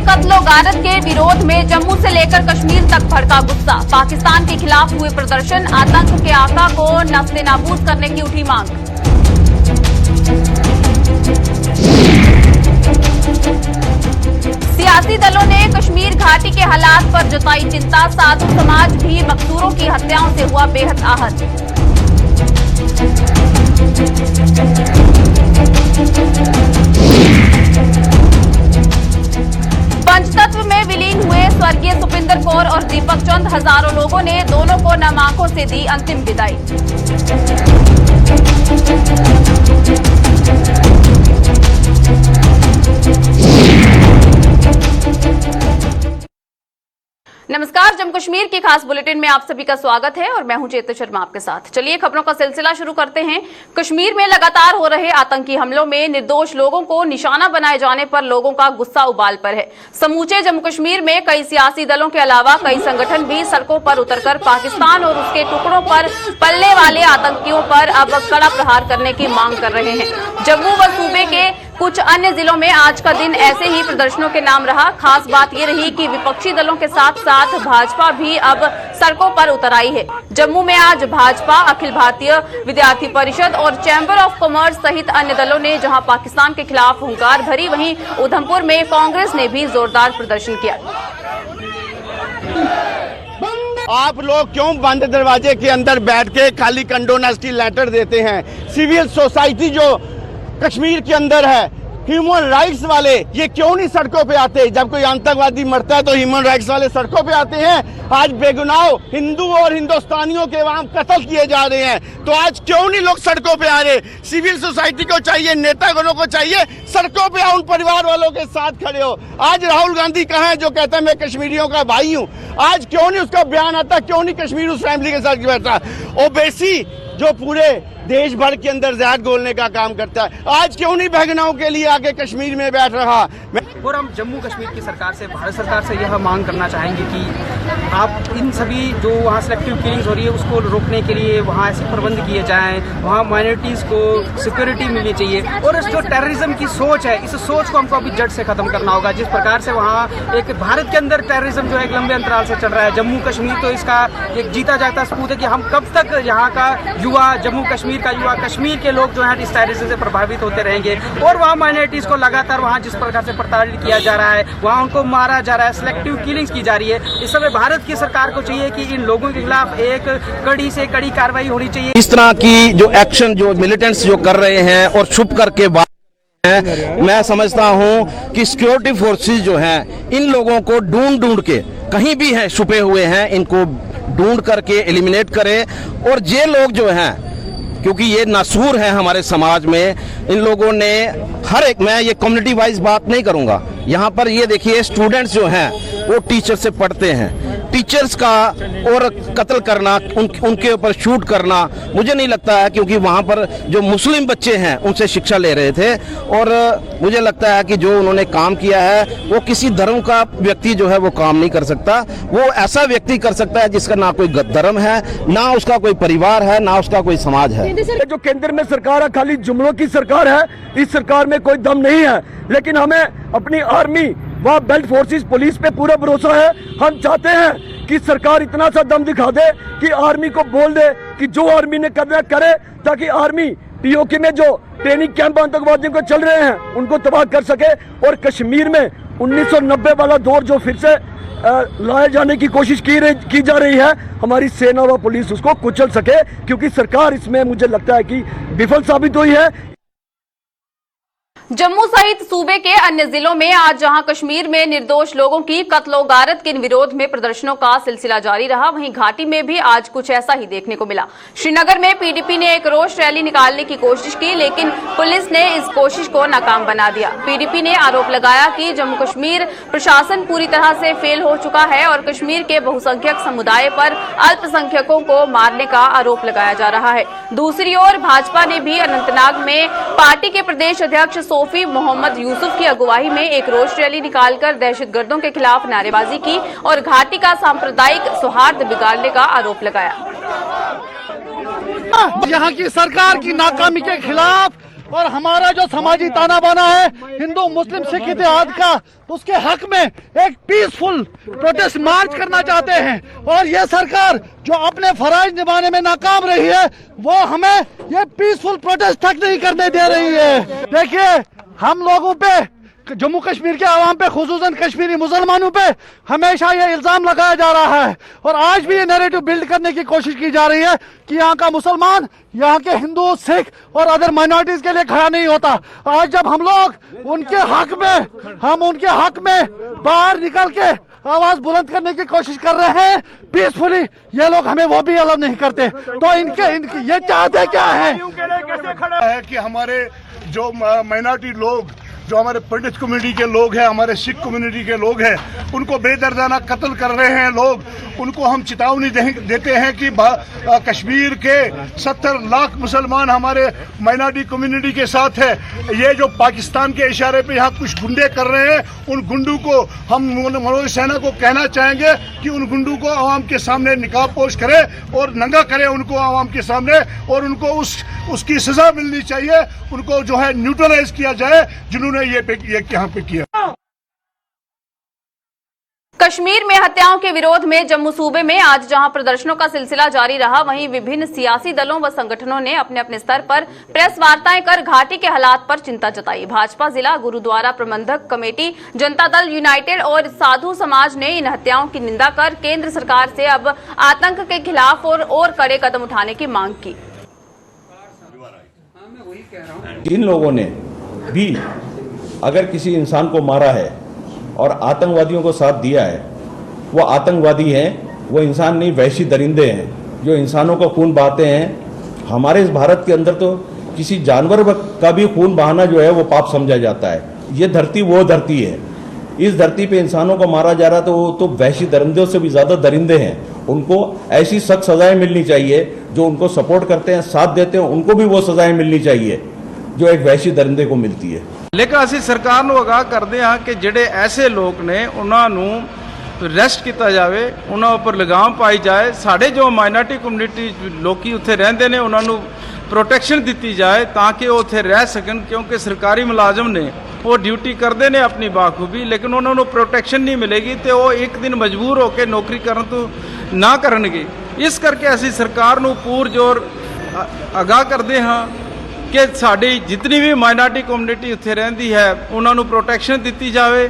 कत्लो गारत के विरोध में जम्मू से लेकर कश्मीर तक भड़का गुस्सा। पाकिस्तान के खिलाफ हुए प्रदर्शन, आतंक के आका को नस्ते-नाबूद करने की उठी मांग। सियासी दलों ने कश्मीर घाटी के हालात पर जताई चिंता। साधु समाज भी मकसूरों की हत्याओं से हुआ बेहद आहत। पंचतत्व में विलीन हुए स्वर्गीय सुपिंदर कौर और दीपक चंद, हजारों लोगों ने दोनों को नम आंखों से दी अंतिम विदाई। नमस्कार, जम्मू कश्मीर की खास बुलेटिन में आप सभी का स्वागत है और मैं हूं चेतन शर्मा आपके साथ। चलिए खबरों का सिलसिला शुरू करते हैं। कश्मीर में लगातार हो रहे आतंकी हमलों में निर्दोष लोगों को निशाना बनाए जाने पर लोगों का गुस्सा उबाल पर है। समूचे जम्मू कश्मीर में कई सियासी दलों के अलावा कई संगठन भी सड़कों पर उतरकर पाकिस्तान और उसके टुकड़ों पर पलने वाले आतंकियों पर अब कड़ा प्रहार करने की मांग कर रहे हैं। जम्मू व सूबे के कुछ अन्य जिलों में आज का दिन ऐसे ही प्रदर्शनों के नाम रहा। खास बात ये रही कि विपक्षी दलों के साथ साथ भाजपा भी अब सड़कों पर उतर आई है। जम्मू में आज भाजपा, अखिल भारतीय विद्यार्थी परिषद और चैंबर ऑफ कॉमर्स सहित अन्य दलों ने जहां पाकिस्तान के खिलाफ हुंकार भरी, वहीं उधमपुर में कांग्रेस ने भी जोरदार प्रदर्शन किया। आप लोग क्यों बंद दरवाजे के अंदर बैठ के खाली कंडोनेस्टी लेटर देते हैं? सिविल सोसाइटी जो कश्मीर के अंदर है, ह्यूमन राइट्स वाले, ये क्यों नहीं सड़कों पे आते? जब कोई आतंकवादी मरता है तो ह्यूमन राइट्स वाले सड़कों पे आते हैं। आज बेगुनाह हिंदू और हिंदुस्तानियों के वहां कत्ल किए जा रहे हैं, तो आज क्यों नहीं लोग सड़कों पे आ रहे? सिविल सोसाइटी को चाहिए, नेतागणों को चाहिए, सड़कों पे आओ, उन परिवार वालों के साथ खड़े हो। आज राहुल गांधी कहाँ है जो कहता है मैं कश्मीरियों का भाई हूँ? आज क्यों नहीं उसका बयान आता? क्यों नहीं कश्मीर उस फैमिली के साथ बैठा? ओबीसी जो पूरे देश भर के अंदर जहर घोलने का काम करता है, आज क्यों नहीं बहगनाओं के लिए आके कश्मीर में बैठ रहा? और हम जम्मू कश्मीर की सरकार से, भारत सरकार से यह मांग करना चाहेंगे कि आप इन सभी जो वहाँ सिलेक्टिव किलिंग्स हो रही है उसको रोकने के लिए वहाँ ऐसे प्रबंध किए जाएं, वहाँ माइनॉरिटीज़ को सिक्योरिटी मिलनी चाहिए। और इस जो टेररिज्म की सोच है, इस सोच को हमको अभी जड़ से खत्म करना होगा। जिस प्रकार से वहाँ एक भारत के अंदर टेररिज्म जो है एक लंबे अंतराल से चल रहा है, जम्मू कश्मीर तो इसका एक जीता जागता सबूत है कि हम कब तक यहाँ का युवा, जम्मू कश्मीर का युवा, कश्मीर के लोग जो है इस टेररिज्म से प्रभावित होते रहेंगे। और वहाँ माइनॉरिटीज़ को लगातार वहाँ जिस प्रकार से प्रताड़ित किया जा रहा है, वहाँ उनको मारा जा रहा है, सिलेक्टिव किलिंग्स की जा रही है। इस समय भारत की सरकार को चाहिए कि इन लोगों के खिलाफ एक कड़ी से कड़ी कार्रवाई होनी चाहिए। इस तरह की जो एक्शन जो मिलिटेंट्स जो कर रहे हैं और छुप करके बात है, मैं समझता हूं कि सिक्योरिटी फोर्सेस जो हैं इन लोगों को ढूंढ के कहीं भी हैं छुपे हुए हैं, इनको ढूंढ करके एलिमिनेट करें। और ये लोग जो हैं, क्योंकि ये नासूर है हमारे समाज में, इन लोगों ने हर एक, मैं ये कम्युनिटी वाइज बात नहीं करूंगा, यहाँ पर ये देखिए स्टूडेंट्स जो हैं वो टीचर से पढ़ते हैं, टीचर्स का और कत्ल करना, उनके ऊपर शूट करना मुझे नहीं लगता है, क्योंकि वहाँ पर जो मुस्लिम बच्चे हैं उनसे शिक्षा ले रहे थे। और मुझे लगता है कि जो उन्होंने काम किया है वो किसी धर्म का व्यक्ति जो है वो काम नहीं कर सकता। वो ऐसा व्यक्ति कर सकता है जिसका ना कोई धर्म है, ना उसका कोई परिवार है, ना उसका कोई समाज है। जो केंद्र में सरकार है खाली जुमलों की सरकार है, इस सरकार में कोई दम नहीं है। लेकिन हमें अपनी आर्मी व बेल्ट फोर्सेस पुलिस पे पूरा भरोसा है। हम चाहते हैं कि सरकार इतना सा दम दिखा दे कि आर्मी को बोल दे कि जो आर्मी ने करना करे, ताकि आर्मी पीओके में जो ट्रेनिंग कैंप आतंकवादियों को चल रहे हैं उनको तबाह कर सके। और कश्मीर में 1990 वाला दौर जो फिर से लाए जाने की कोशिश की जा रही है, हमारी सेना व पुलिस उसको कुचल सके, क्योंकि सरकार इसमें मुझे लगता है कि विफल साबित हुई है। जम्मू सहित सूबे के अन्य जिलों में आज जहां कश्मीर में निर्दोष लोगों की कत्लो गारत के विरोध में प्रदर्शनों का सिलसिला जारी रहा, वहीं घाटी में भी आज कुछ ऐसा ही देखने को मिला। श्रीनगर में पीडीपी ने एक रोष रैली निकालने की कोशिश की, लेकिन पुलिस ने इस कोशिश को नाकाम बना दिया। पीडीपी ने आरोप लगाया कि जम्मू कश्मीर प्रशासन पूरी तरह से फेल हो चुका है और कश्मीर के बहुसंख्यक समुदाय पर अल्पसंख्यकों को मारने का आरोप लगाया जा रहा है। दूसरी ओर भाजपा ने भी अनंतनाग में पार्टी के प्रदेश अध्यक्ष सोफी मोहम्मद यूसुफ की अगुवाई में एक रोष रैली निकालकर दहशतगर्दों के खिलाफ नारेबाजी की और घाटी का सांप्रदायिक सौहार्द बिगाड़ने का आरोप लगाया। यहाँ की सरकार की नाकामी के खिलाफ और हमारा जो समाजी ताना बाना है हिंदू मुस्लिम सिख इतिहाद का, उसके हक में एक पीसफुल प्रोटेस्ट मार्च करना चाहते हैं। और ये सरकार जो अपने फराइज निभाने में नाकाम रही है, वो हमें ये पीसफुल प्रोटेस्ट तक नहीं करने दे रही है। देखिए, हम लोगों पे, जम्मू कश्मीर के आवाम पे, खुसूसन कश्मीरी मुसलमानों पे हमेशा ये इल्जाम लगाया जा रहा है और आज भी ये नैरेटिव बिल्ड करने की कोशिश की जा रही है कि यहाँ का मुसलमान, यहाँ के हिंदू, सिख और अदर माइनॉरिटीज के लिए खड़ा नहीं होता। आज जब हम लोग उनके हक में बाहर निकल के आवाज बुलंद करने की कोशिश कर रहे हैं पीसफुली, ये लोग हमें वो भी अलाउ नहीं करते। तो इनके ये चाहते क्या है कि हमारे जो माइनॉरिटी लोग, जो हमारे पंडित कम्युनिटी के लोग हैं, हमारे सिख कम्युनिटी के लोग हैं, उनको बेदर्दाना कत्ल कर रहे हैं लोग। उनको हम चेतावनी देते हैं कि कश्मीर के 70 लाख मुसलमान हमारे माइनॉरिटी कम्युनिटी के साथ है। ये जो पाकिस्तान के इशारे पे यहाँ कुछ गुंडे कर रहे हैं, उन गुंडों को हम मनोज सेना को कहना चाहेंगे कि उन गुंडों को आवाम के सामने निकाबपोश करे और नंगा करे उनको आवाम के सामने, और उनको उसकी सजा मिलनी चाहिए। उनको जो है न्यूट्रलाइज किया जाए जिन्होंने ये यहाँ पे किया। कश्मीर में हत्याओं के विरोध में जम्मू सूबे में आज जहां प्रदर्शनों का सिलसिला जारी रहा, वहीं विभिन्न सियासी दलों व संगठनों ने अपने अपने स्तर पर प्रेस वार्ताएं कर घाटी के हालात पर चिंता जताई। भाजपा जिला गुरुद्वारा प्रबंधक कमेटी, जनता दल यूनाइटेड और साधु समाज ने इन हत्याओं की निंदा कर केंद्र सरकार से अब आतंक के खिलाफ और कड़े कदम उठाने की मांग की। इन लोगों ने भी अगर किसी इंसान को मारा है और आतंकवादियों को साथ दिया है, वो आतंकवादी हैं, वो इंसान नहीं, वहशी दरिंदे हैं जो इंसानों का खून बहाते हैं। हमारे इस भारत के अंदर तो किसी जानवर का भी खून बहाना जो है वो पाप समझा जाता है। ये धरती वो धरती है, इस धरती पे इंसानों को मारा जा रहा तो वो तो वहशी दरिंदों से भी ज्यादा दरिंदे हैं। उनको ऐसी सख्त सजाएं मिलनी चाहिए, जो उनको सपोर्ट करते हैं, साथ देते हैं, उनको भी वो सजाएं मिलनी चाहिए जो एक वहशी दरिंदे को मिलती है। लेकिन ਅਸੀਂ ਸਰਕਾਰ ਨੂੰ ਅਗਾਹ ਕਰਦੇ ਹਾਂ ਕਿ ਜਿਹੜੇ ਐਸੇ ਲੋਕ ਨੇ ਉਹਨਾਂ ਨੂੰ ਅਰੈਸਟ ਕੀਤਾ ਜਾਵੇ, ਉਹਨਾਂ ਉੱਪਰ ਲਗਾਮ ਪਾਈ ਜਾਏ। ਸਾਡੇ ਜੋ ਮਾਈਨੋਰਿਟੀ ਕਮਿਊਨਿਟੀ ਲੋਕੀ ਉੱਥੇ ਰਹਿੰਦੇ ਨੇ ਉਹਨਾਂ ਨੂੰ ਪ੍ਰੋਟੈਕਸ਼ਨ ਦਿੱਤੀ ਜਾਏ ਤਾਂ ਕਿ ਉਹ ਉੱਥੇ ਰਹਿ ਸਕਣ, ਕਿਉਂਕਿ ਸਰਕਾਰੀ ਮੁਲਾਜ਼ਮ ਨੇ, ਉਹ ਡਿਊਟੀ ਕਰਦੇ ਨੇ ਆਪਣੀ ਬਾਖੂਬੀ, ਲੇਕਿਨ ਉਹਨਾਂ ਨੂੰ ਪ੍ਰੋਟੈਕਸ਼ਨ ਨਹੀਂ ਮਿਲੇਗੀ ਤੇ ਉਹ ਇੱਕ ਦਿਨ ਮਜਬੂਰ ਹੋ ਕੇ ਨੌਕਰੀ ਕਰਨ ਤੋਂ ਨਾ ਕਰਨਗੇ। ਇਸ ਕਰਕੇ ਅਸੀਂ ਸਰਕਾਰ ਨੂੰ ਪੂਰਜ਼ੋਰ ਅਗਾਹ ਕਰਦੇ ਹਾਂ कि साड़ी जितनी भी माइनॉरिटी कम्युनिटी उत्थे रहिंदी है उन्होंने प्रोटेक्शन दी जाए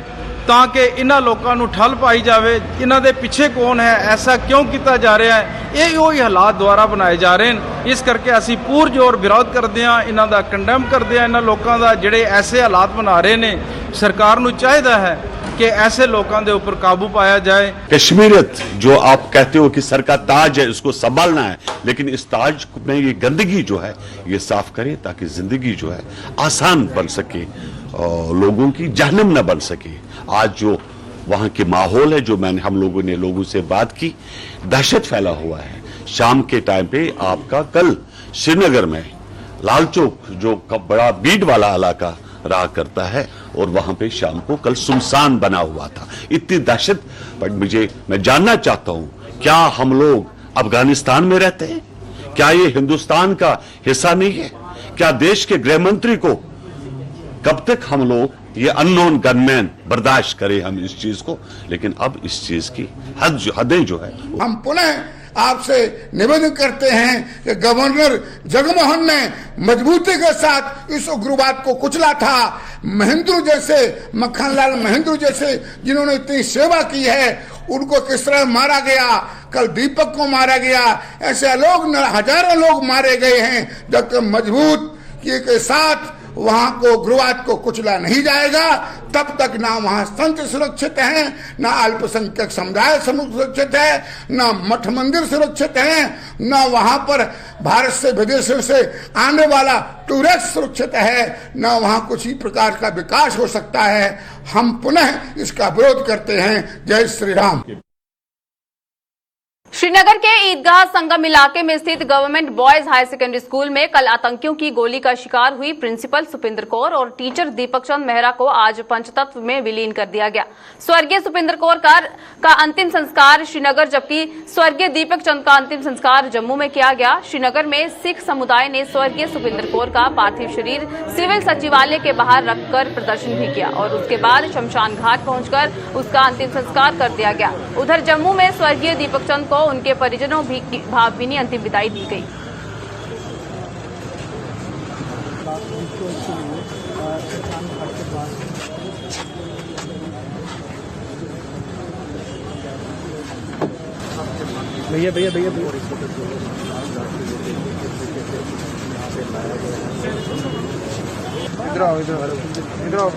ताकि इन्हां लोगों को ठल पाई जाए। इन्हां दे पिछे कौन है, ऐसा क्यों किया जा रहा है, ये वही हालात द्वारा बनाए जा रहे हैं। इस करके असी पूरजोर विरोध करते हैं, इन्हां दा कंडेम करते हैं। इन्हां लोगों का जिहड़े ऐसे हालात बना रहे हैं, सरकार नूं चाहिदा है कि ऐसे लोगों के ऊपर काबू पाया जाए। कश्मीरियत जो आप कहते हो कि सर का ताज है, इसको संभालना है, लेकिन इस ताज में ये गंदगी जो है ये साफ करें ताकि जिंदगी जो है आसान बन सके और लोगों की जहन्नम न बन सके। आज जो वहां के माहौल है, जो हम लोगों ने लोगों से बात की, दहशत फैला हुआ है। शाम के टाइम पे आपका कल श्रीनगर में लाल चौक जो बड़ा भीड़ वाला इलाका रहा करता है, और वहां पे शाम को कल सुनसान बना हुआ था, इतनी दहशत। पर मैं जानना चाहता हूं, क्या हम लोग अफगानिस्तान में रहते हैं? क्या ये हिंदुस्तान का हिस्सा नहीं है? क्या देश के गृह मंत्री को कब तक हम लोग ये अननोन गनमैन बर्दाश्त करें हम इस चीज को? लेकिन अब इस चीज की हदें जो है, हम पुनः आपसे निवेदन करते हैं कि गवर्नर जगमोहन ने मजबूती के साथ इस उग्रवाद को कुचला था। महेंद्र जैसे, मक्खनलाल महेंद्र जैसे जिन्होंने इतनी सेवा की है, उनको किस तरह मारा गया। कल दीपक को मारा गया, ऐसे लोग हजारों लोग मारे गए हैं। जब तक मजबूत के साथ वहां को उग्रवाद को कुचला नहीं जाएगा, तब तक ना वहां संत सुरक्षित हैं, ना अल्पसंख्यक समुदाय सुरक्षित है, ना मठ मंदिर सुरक्षित हैं, ना वहां पर भारत से विदेशों से आने वाला टूरिस्ट सुरक्षित है, ना वहां कुछ ही प्रकार का विकास हो सकता है। हम पुनः इसका विरोध करते हैं। जय श्री राम। श्रीनगर के ईदगाह संगम इलाके में स्थित government boys higher secondary school में कल आतंकियों की गोली का शिकार हुई प्रिंसिपल सुपिंदर कौर और टीचर दीपक चंद मेहरा को आज पंचतत्व में विलीन कर दिया गया। स्वर्गीय सुपिंदर कौर का अंतिम संस्कार श्रीनगर, जबकि स्वर्गीय दीपक चंद का अंतिम संस्कार जम्मू में किया गया। श्रीनगर में सिख समुदाय ने स्वर्गीय सुपिंदर कौर का पार्थिव शरीर सिविल सचिवालय के बाहर रखकर प्रदर्शन भी किया और उसके बाद शमशान घाट पहुंचकर उसका अंतिम संस्कार कर दिया गया। उधर जम्मू में स्वर्गीय दीपक चंद को उनके परिजनों भी भावभीनी अंतिम विदाई दी गई। भैया इधर आओ।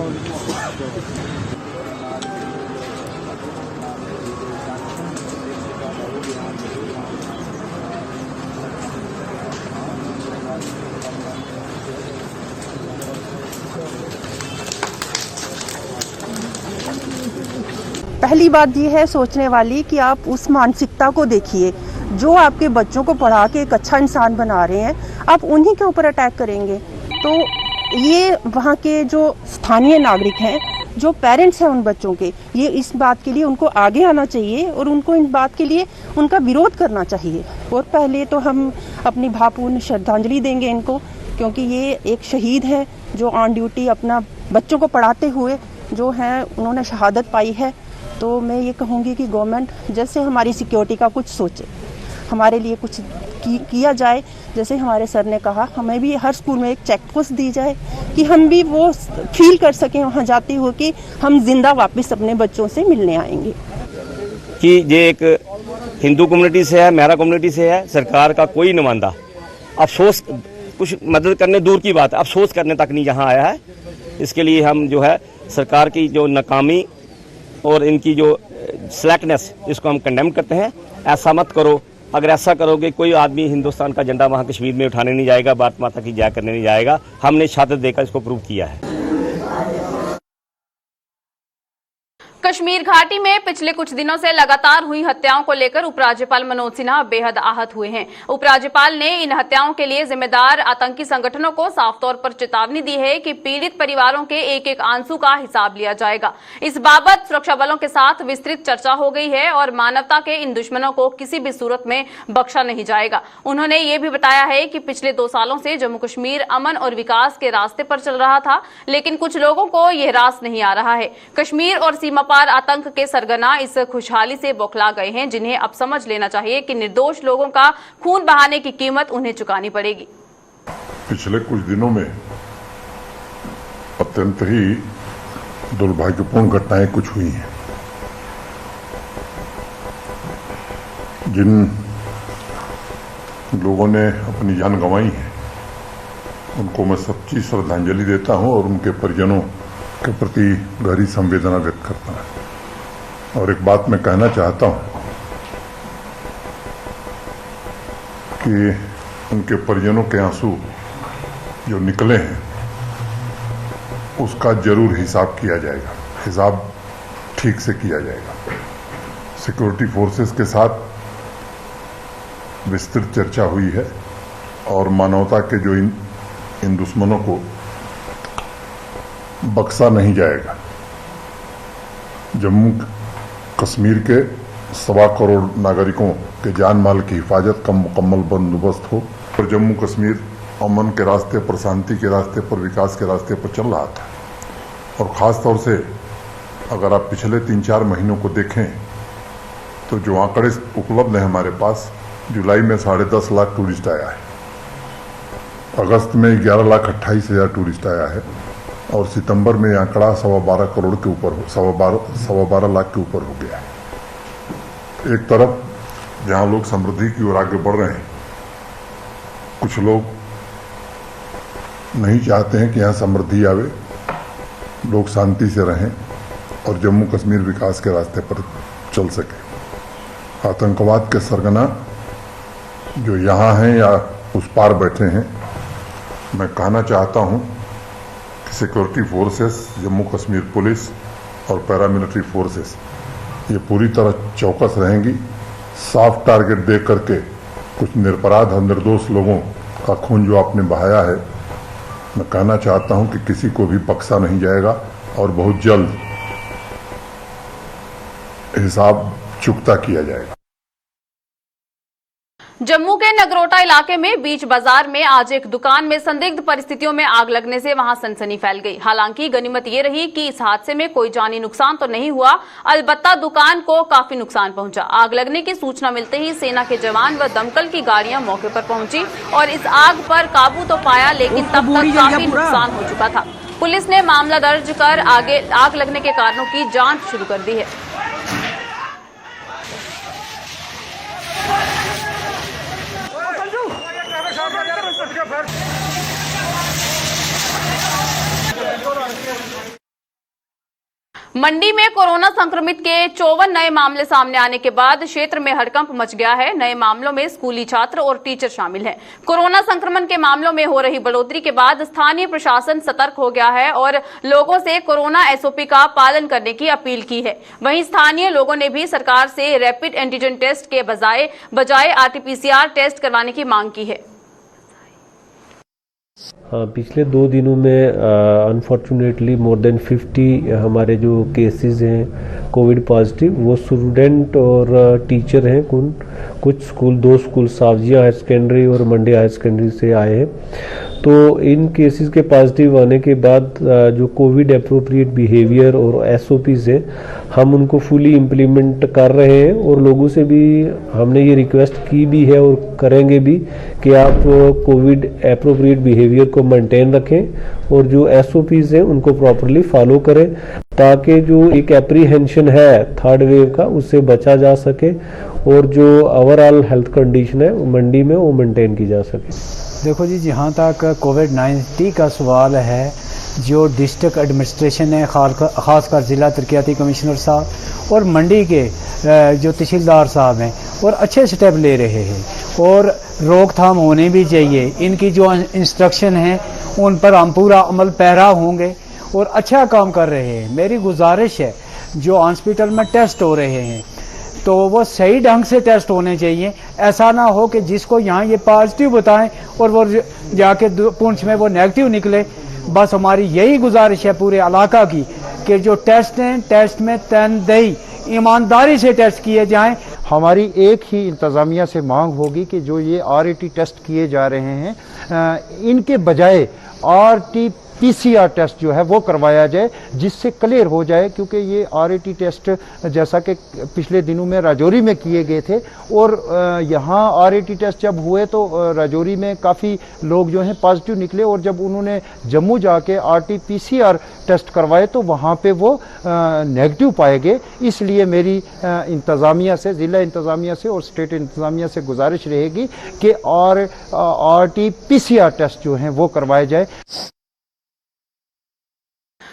पहली बात ये है सोचने वाली कि आप उस मानसिकता को देखिए जो आपके बच्चों को पढ़ा के एक अच्छा इंसान बना रहे हैं, आप उन्हीं के ऊपर अटैक करेंगे। तो ये वहाँ के जो स्थानीय नागरिक हैं, जो पेरेंट्स हैं उन बच्चों के, ये इस बात के लिए उनको आगे आना चाहिए और उनको इन बात के लिए उनका विरोध करना चाहिए। और पहले तो हम अपनी भावपूर्ण श्रद्धांजलि देंगे इनको, क्योंकि ये एक शहीद है जो ऑन ड्यूटी अपना बच्चों को पढ़ाते हुए जो हैं उन्होंने शहादत पाई है। तो मैं ये कहूँगी कि गवर्नमेंट जैसे हमारी सिक्योरिटी का कुछ सोचे, हमारे लिए कुछ किया जाए। जैसे हमारे सर ने कहा, हमें भी हर स्कूल में एक चेक पोस्ट दी जाए कि हम भी वो फील कर सकें वहाँ जाते हुए कि हम जिंदा वापस अपने बच्चों से मिलने आएंगे। कि ये एक हिंदू कम्युनिटी से है, मेहरा कम्युनिटी से है, सरकार का कोई नुमाइंदा अफसोस, कुछ मदद करने दूर की बात है, अफसोस करने तक नहीं यहाँ आया है। इसके लिए हम जो है सरकार की जो नाकामी और इनकी जो स्लैकनेस, इसको हम कंडेम करते हैं। ऐसा मत करो, अगर ऐसा करोगे कोई आदमी हिंदुस्तान का झंडा वहाँ कश्मीर में उठाने नहीं जाएगा, भारत माता की जय करने नहीं जाएगा। हमने शहादत देकर इसको प्रूव किया है। कश्मीर घाटी में पिछले कुछ दिनों से लगातार हुई हत्याओं को लेकर उपराज्यपाल मनोज सिन्हा बेहद आहत हुए हैं। उपराज्यपाल ने इन हत्याओं के लिए जिम्मेदार आतंकी संगठनों को साफ तौर पर चेतावनी दी है कि पीड़ित परिवारों के एक एक आंसू का हिसाब लिया जाएगा। इस बाबत सुरक्षा बलों के साथ विस्तृत चर्चा हो गई है और मानवता के इन दुश्मनों को किसी भी सूरत में बख्शा नहीं जाएगा। उन्होंने ये भी बताया है कि पिछले 2 सालों से जम्मू कश्मीर अमन और विकास के रास्ते पर चल रहा था, लेकिन कुछ लोगों को यह रास नहीं आ रहा है। कश्मीर और सीमा पार आतंक के सरगना इस खुशहाली से बौखला गए हैं, जिन्हें अब समझ लेना चाहिए कि निर्दोष लोगों का खून बहाने की कीमत उन्हें चुकानी पड़ेगी। पिछले कुछ दिनों में अत्यंत ही दुर्भाग्यपूर्ण घटनाएं कुछ हुई हैं, जिन लोगों ने अपनी जान गंवाई है उनको मैं सच्ची श्रद्धांजलि देता हूं और उनके परिजनों के प्रति गहरी संवेदना व्यक्त करता हूं। और एक बात मैं कहना चाहता हूं कि उनके परिजनों के आंसू जो निकले हैं उसका जरूर हिसाब किया जाएगा, हिसाब ठीक से किया जाएगा। सिक्योरिटी फोर्सेस के साथ विस्तृत चर्चा हुई है और मानवता के जो इन दुश्मनों को बख्शा नहीं जाएगा। जम्मू कश्मीर के 1.25 करोड़ नागरिकों के जान माल की हिफाजत का मुकम्मल बंदोबस्त हो और जम्मू कश्मीर अमन के रास्ते पर, शांति के रास्ते पर, विकास के रास्ते पर चल रहा था। और ख़ास तौर से अगर आप पिछले 3-4 महीनों को देखें तो जो आंकड़े उपलब्ध हैं हमारे पास, जुलाई में 10.5 लाख टूरिस्ट आया है, अगस्त में 11,28,000 टूरिस्ट आया है और सितंबर में आंकड़ा 12.25 करोड़ के ऊपर, 12.25 लाख के ऊपर हो गया है। एक तरफ जहां लोग समृद्धि की ओर आगे बढ़ रहे हैं, कुछ लोग नहीं चाहते हैं कि यहाँ समृद्धि आवे, लोग शांति से रहें और जम्मू कश्मीर विकास के रास्ते पर चल सके। आतंकवाद के सरगना जो यहाँ हैं या उस पार बैठे हैं, मैं कहना चाहता हूँ कि security forces, Jammu Kashmir police और पैरामिलिट्री फोर्सेस ये पूरी तरह चौकस रहेंगी, साफ टारगेट दे करके कुछ निरपराध और निर्दोष लोगों का खून जो आपने बहाया है, मैं कहना चाहता हूं कि किसी को भी बख्शा नहीं जाएगा और बहुत जल्द हिसाब चुकता किया जाएगा। जम्मू के नगरोटा इलाके में बीच बाजार में आज एक दुकान में संदिग्ध परिस्थितियों में आग लगने से वहां सनसनी फैल गई। हालांकि गनीमत ये रही कि इस हादसे में कोई जानी नुकसान तो नहीं हुआ, अलबत्ता दुकान को काफी नुकसान पहुंचा। आग लगने की सूचना मिलते ही सेना के जवान व दमकल की गाड़ियां मौके पर पहुंची और इस आग पर काबू तो पाया, लेकिन तब तक काफी नुकसान हो चुका था। पुलिस ने मामला दर्ज कर आगे आग लगने के कारणों की जाँच शुरू कर दी है। मंडी में कोरोना संक्रमित के 54 नए मामले सामने आने के बाद क्षेत्र में हड़कंप मच गया है। नए मामलों में स्कूली छात्र और टीचर शामिल हैं। कोरोना संक्रमण के मामलों में हो रही बढ़ोतरी के बाद स्थानीय प्रशासन सतर्क हो गया है और लोगों से कोरोना एसओपी का पालन करने की अपील की है। वहीं स्थानीय लोगों ने भी सरकार से रैपिड एंटीजन टेस्ट के बजाय आरटीपीसीआर टेस्ट करवाने की मांग की है। पिछले 2 दिनों में अनफॉर्चुनेटली मोर देन 50 हमारे जो केसेस हैं कोविड पॉजिटिव, वो स्टूडेंट और टीचर हैं। कुछ स्कूल, 2 स्कूल सावजिया हायर सेकेंडरी और मंडी हायर सेकेंडरी से आए हैं। तो इन केसेस के पॉजिटिव आने के बाद जो कोविड अप्रोप्रिएट बिहेवियर और एसओपीज है, हम उनको फुली इम्प्लीमेंट कर रहे हैं और लोगों से भी हमने ये रिक्वेस्ट की भी है और करेंगे भी कि आप कोविड अप्रोप्रिएट बिहेवियर को मेंटेन रखें और जो एसओपीज हैं उनको प्रॉपरली फॉलो करें, ताकि जो एक एप्रीहेंशन है 3rd वेव का, उससे बचा जा सके और जो ओवरऑल हेल्थ कंडीशन है मंडी में वो मेंटेन की जा सके। देखो जी, जहाँ तक कोविड-19 का सवाल है, जो डिस्ट्रिक्ट एडमिनिस्ट्रेशन है, ख़ासकर ज़िला तरक्याती कमिश्नर साहब और मंडी के जो तहसीलदार साहब हैं, और अच्छे स्टेप ले रहे हैं और रोकथाम होनी भी चाहिए। इनकी जो इंस्ट्रक्शन हैं उन पर हम पूरा अमल पैरा होंगे और अच्छा काम कर रहे हैं। मेरी गुजारिश है, जो हॉस्पिटल में टेस्ट हो रहे हैं तो वो सही ढंग से टेस्ट होने चाहिए। ऐसा ना हो कि जिसको यहाँ ये पॉजिटिव बताएं और वो जाके पुंछ में वो नेगेटिव निकले। बस हमारी यही गुजारिश है पूरे इलाका की कि जो टेस्ट हैं, टेस्ट में तनदेही ईमानदारी से टेस्ट किए जाएं। हमारी एक ही इंतज़ामिया से मांग होगी कि जो ये आरटी टेस्ट किए जा रहे हैं, इनके बजाय आरटीपीसीआर टेस्ट जो है वो करवाया जाए, जिससे क्लियर हो जाए। क्योंकि ये आरटी टेस्ट जैसा कि पिछले दिनों में राजौरी में किए गए थे और यहाँ आरटी टेस्ट जब हुए तो राजौरी में काफ़ी लोग जो हैं पॉजिटिव निकले और जब उन्होंने जम्मू जाके आरटीपीसीआर टेस्ट करवाए तो वहाँ पे वो नेगेटिव पाए गए। इसलिए मेरी इंतज़ामिया से, ज़िला इंतज़ामिया से और स्टेट इंतज़ामिया से गुजारिश रहेगी कि आरटीपीसीआर टेस्ट जो हैं वो करवाए जाए।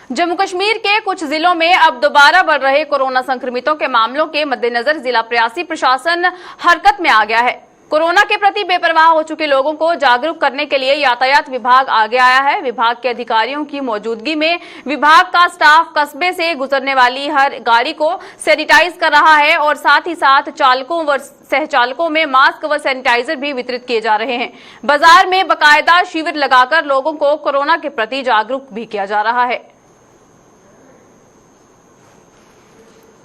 जम्मू कश्मीर के कुछ जिलों में अब दोबारा बढ़ रहे कोरोना संक्रमितों के मामलों के मद्देनजर जिला प्रशासी प्रशासन हरकत में आ गया है। कोरोना के प्रति बेपरवाह हो चुके लोगों को जागरूक करने के लिए यातायात विभाग आगे आया है। विभाग के अधिकारियों की मौजूदगी में विभाग का स्टाफ कस्बे से गुजरने वाली हर गाड़ी को सैनिटाइज कर रहा है और साथ ही साथ चालकों व सहचालकों में मास्क व सैनिटाइजर भी वितरित किए जा रहे हैं। बाजार में बाकायदा शिविर लगाकर लोगों को कोरोना के प्रति जागरूक भी किया जा रहा है।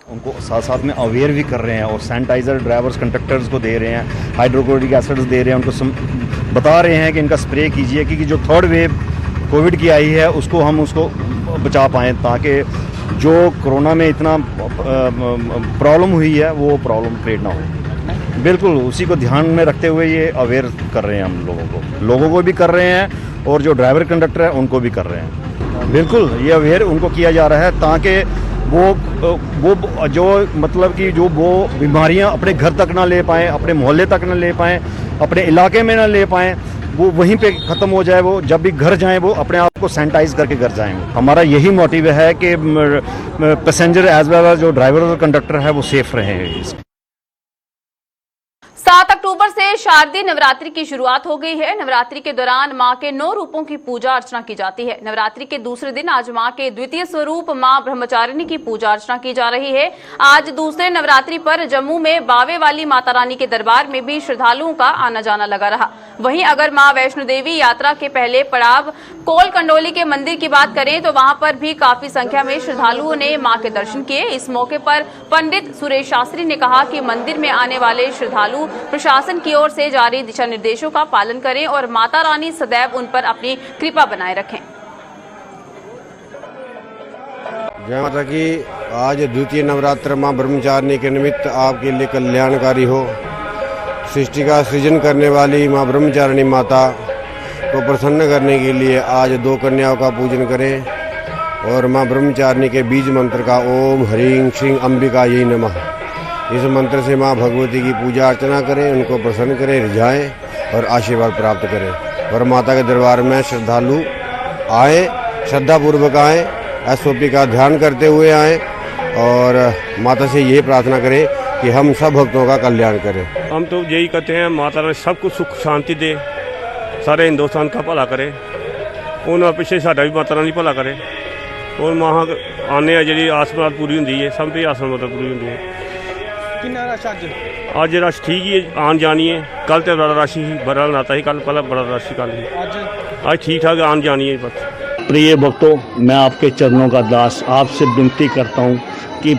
उनको साथ साथ में अवेयर भी कर रहे हैं और सैनिटाइज़र ड्राइवर्स कंडक्टर्स को दे रहे हैं, हाइड्रोक्लोरिक एसिड्स दे रहे हैं, उनको बता रहे हैं कि इनका स्प्रे कीजिए, क्योंकि जो 3rd वेव कोविड की आई है उसको हम उसको बचा पाएँ, ताकि जो कोरोना में इतना प्रॉब्लम हुई है वो प्रॉब्लम क्रिएट ना हो। बिल्कुल उसी को ध्यान में रखते हुए ये अवेयर कर रहे हैं, हम लोगों को भी कर रहे हैं और जो ड्राइवर कंडक्टर है उनको भी कर रहे हैं। बिल्कुल ये अवेयर उनको किया जा रहा है ताकि वो जो मतलब कि जो वो बीमारियां अपने घर तक ना ले पाएँ, अपने मोहल्ले तक ना ले पाएँ, अपने इलाके में ना ले पाएँ, वो वहीं पे ख़त्म हो जाए। वो जब भी घर जाएं वो अपने आप को सैनिटाइज करके घर जाएं। हमारा यही मोटिव है कि पैसेंजर एज वेल एज जो ड्राइवर और कंडक्टर है वो सेफ रहें। 7 अक्टूबर से शारदीय नवरात्रि की शुरुआत हो गई है। नवरात्रि के दौरान मां के 9 रूपों की पूजा अर्चना की जाती है। नवरात्रि के दूसरे दिन आज मां के द्वितीय स्वरूप मां ब्रह्मचारिणी की पूजा अर्चना की जा रही है। आज दूसरे नवरात्रि पर जम्मू में बावे वाली माता रानी के दरबार में भी श्रद्धालुओं का आना जाना लगा रहा। वहीं अगर मां वैष्णो देवी यात्रा के पहले पड़ाव कोल कंडोली के मंदिर की बात करें तो वहां पर भी काफी संख्या में श्रद्धालुओं ने मां के दर्शन किए। इस मौके पर पंडित सुरेश शास्त्री ने कहा कि मंदिर में आने वाले श्रद्धालु प्रशासन की ओर से जारी दिशा निर्देशों का पालन करें और माता रानी सदैव उन पर अपनी कृपा बनाए रखें। जय माता की। आज द्वितीय नवरात्र मां ब्रह्मचारिणी के निमित्त आपके लिए कल्याणकारी हो। सृष्टि का सृजन करने वाली मां ब्रह्मचारिणी माता को प्रसन्न करने के लिए आज 2 कन्याओं का पूजन करें और मां ब्रह्मचारिणी के बीज मंत्र का ओम ह्रीं श्रीं अंबिका यही नमः, इस मंत्र से मां भगवती की पूजा अर्चना करें, उनको प्रसन्न करें, रिझाएं और आशीर्वाद प्राप्त करें। और माता के दरबार में श्रद्धालु आए, श्रद्धापूर्वक आए, SOP का ध्यान करते हुए आए और माता से यही प्रार्थना करें कि हम सब भक्तों का कल्याण करें। हम तो यही कहते हैं माता रानी सबको सुख शांति दे, सारे हिंदुस्तान का भला करे, उन्होंने पिछले साडा भी माता रानी भला करे और वहाँ आने जी आस मुराद पूरी होंगी है, सब की आस मुराद पूरी होंगी है। कितना रश अज रश ठीक ही है, आन जानी है। कल तो बड़ा रश ही, बड़ा नाता ही, कल पहला बड़ा रश ही, कल आज ठीक ठाक आन जानी है बस। प्रिय भक्तों, मैं आपके चरणों का दास आपसे विनती करता हूँ कि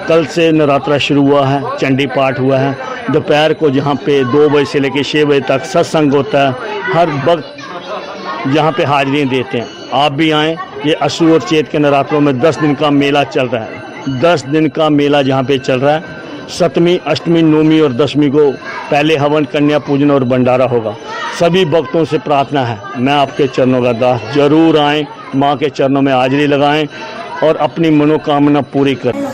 कल से नवरात्रा शुरू हुआ है, चंडी पाठ हुआ है। दोपहर को जहाँ पे 2 बजे से लेकर 6 बजे तक सत्संग होता है, हर वक्त यहाँ पे हाजिरी देते हैं। आप भी आएँ। ये असुर और चेत के नवरात्रों में 10 दिन का मेला चल रहा है। 10 दिन का मेला जहाँ पे चल रहा है। 7वीं, 8वीं, 9वीं और 10वीं को पहले हवन, कन्या पूजन और भंडारा होगा। सभी भक्तों से प्रार्थना है, मैं आपके चरणों का दास, जरूर आएँ, माँ के चरणों में हाजिरी लगाएं और अपनी मनोकामना पूरी करें।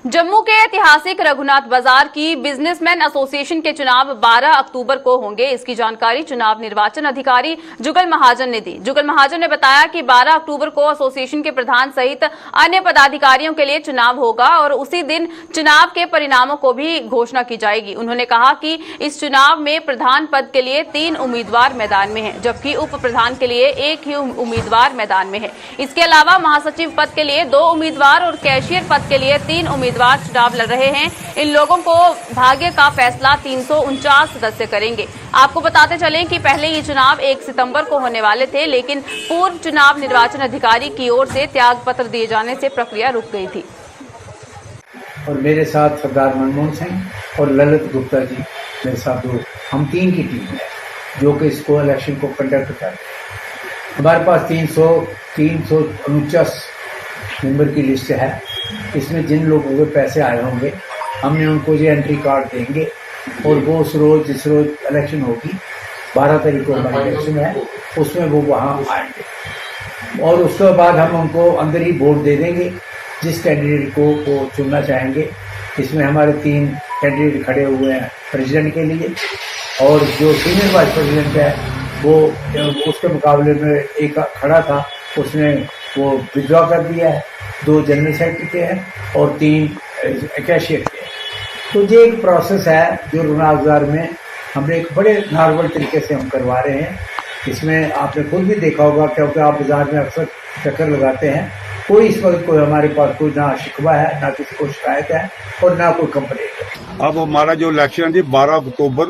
जम्मू के ऐतिहासिक रघुनाथ बाजार की बिजनेसमैन एसोसिएशन के चुनाव 12 अक्टूबर को होंगे। इसकी जानकारी चुनाव निर्वाचन अधिकारी जुगल महाजन ने दी। जुगल महाजन ने बताया कि 12 अक्टूबर को एसोसिएशन के प्रधान सहित अन्य पदाधिकारियों के लिए चुनाव होगा और उसी दिन चुनाव के परिणामों को भी घोषणा की जाएगी। उन्होंने कहा कि इस चुनाव में प्रधान पद के लिए 3 उम्मीदवार मैदान में हैं, जबकि उप प्रधान के लिए 1 ही उम्मीदवार मैदान में है। इसके अलावा महासचिव पद के लिए 2 उम्मीदवार और कैशियर पद के लिए 3 उम्मीदवार चुनाव लड़ रहे हैं। इन लोगों को भाग्य का फैसला 349 सदस्य करेंगे। आपको बताते चलें कि पहले ये चुनाव 1 सितंबर को होने वाले थे, लेकिन पूर्व चुनाव निर्वाचन अधिकारी की ओर से त्याग पत्र दिए जाने से प्रक्रिया रुक गई थी। और मेरे साथ सरदार मनमोहन सिंह और ललित गुप्ता जी मेरे साथ, हम 3 की टीम है जो कि इसको इलेक्शन को कंडक्ट कर रहे हैं। हमारे पास 349 मेंबर की लिस्ट है। इसमें जिन लोगों के पैसे आए होंगे हमने उनको ये एंट्री कार्ड देंगे और वो उस रोज, जिस रोज इलेक्शन होगी, 12 तारीख को हमारी इलेक्शन है, उसमें वो वहाँ आएंगे और उसके बाद हम उनको अंदर ही वोट दे देंगे जिस कैंडिडेट को वो चुनना चाहेंगे। इसमें हमारे 3 कैंडिडेट खड़े हुए हैं प्रेसिडेंट के लिए और जो सीनियर वाइस प्रेसिडेंट है वो उसके मुकाबले में एक खड़ा था, उसने वो विड्रॉ कर दिया है। 2 जनरल सेक्रेटरी के हैं और 3 कैशियर के हैं। तो ये एक प्रोसेस है जो रघुनाथ बाजार में हमने एक बड़े नॉर्मल तरीके से हम करवा रहे हैं। इसमें आपने खुद भी देखा होगा, क्योंकि आप बाजार में अक्सर चक्कर लगाते हैं। कोई इस वक्त कोई हमारे पास कोई ना शिकवा है, ना किसी को शिकायत है और ना कोई कंप्लेंट है। अब हमारा जो इलेक्शन थी 12 अक्टूबर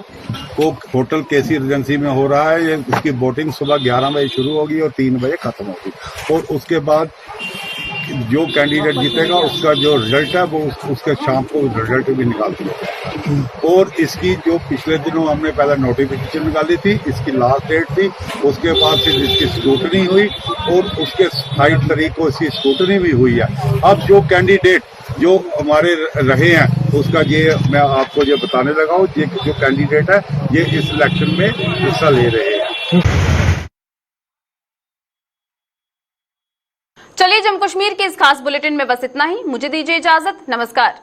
को होटल केसी रेजेंसी में हो रहा है। ये उसकी वोटिंग सुबह 11 बजे शुरू होगी और 3 बजे खत्म होगी और उसके बाद जो कैंडिडेट जीतेगा उसका जो रिजल्ट है वो उसके शाम को रिजल्ट भी निकाल दिया। और इसकी जो पिछले दिनों हमने पहले नोटिफिकेशन निकाली थी, इसकी लास्ट डेट थी, उसके बाद फिर इसकी स्क्रूटनी हुई और उसके 28 तारीख को इसकी स्क्रूटनी भी हुई है। अब जो कैंडिडेट जो हमारे रहे हैं उसका ये मैं आपको ये बताने लगा हूँ, ये जो कैंडिडेट है ये इस इलेक्शन में हिस्सा ले रहे हैं। चलिए जम्मू कश्मीर के इस खास बुलेटिन में बस इतना ही। मुझे दीजिए इजाजत। नमस्कार।